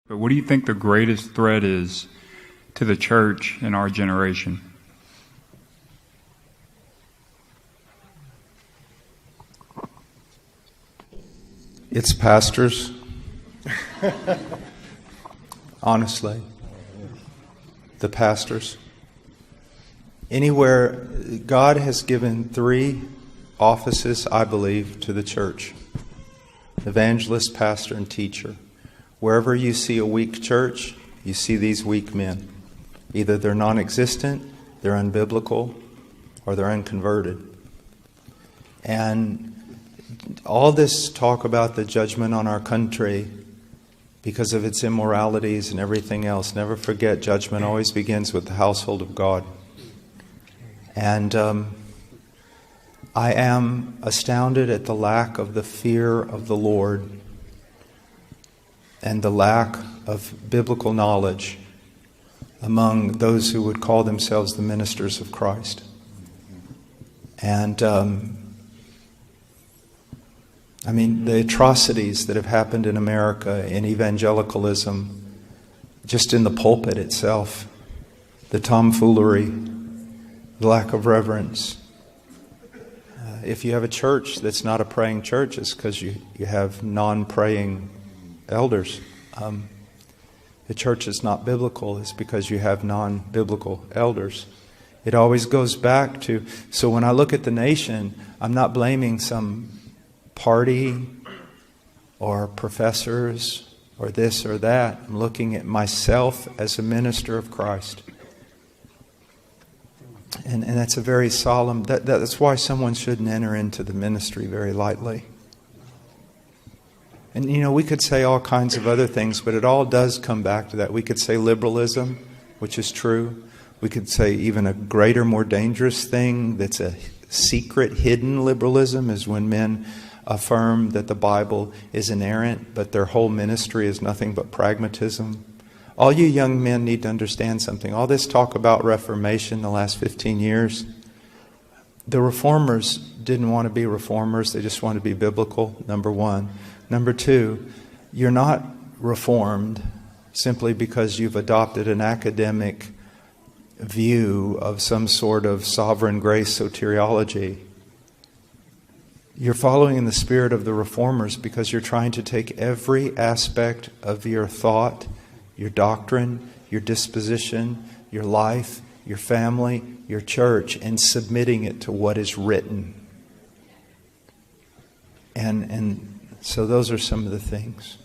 But what do you think the greatest threat is to the church in our generation? It's pastors. Honestly. The pastors. Anywhere, God has given 3 offices, I believe, to the church. Evangelist, pastor, and teacher. Wherever you see a weak church, you see these weak men. Either they're non-existent, they're unbiblical, or they're unconverted. And all this talk about the judgment on our country because of its immoralities and everything else, never forget, judgment always begins with the household of God. And I am astounded at the lack of the fear of the Lord and the lack of biblical knowledge among those who would call themselves the ministers of Christ. And the atrocities that have happened in America in evangelicalism, just in the pulpit itself, the tomfoolery, the lack of reverence. If you have a church that's not a praying church, it's because you have non-praying elders. The church is not biblical, it's because you have non-biblical elders. It always goes back to, so when I look at the nation, I'm not blaming some party or professors or this or that. I'm looking at myself as a minister of Christ. And that's a very solemn, that's why someone shouldn't enter into the ministry very lightly. And we could say all kinds of other things, but it all does come back to that. We could say liberalism, which is true. We could say even a greater, more dangerous thing that's a secret, hidden liberalism is when men affirm that the Bible is inerrant, but their whole ministry is nothing but pragmatism. All you young men need to understand something. All this talk about Reformation the last 15 years, the reformers didn't want to be reformers. They just wanted to be biblical, number one. Number two, you're not reformed simply because you've adopted an academic view of some sort of sovereign grace soteriology. You're following in the spirit of the reformers because you're trying to take every aspect of your thought, your doctrine, your disposition, your life, your family, your church, and submitting it to what is written. And so those are some of the things.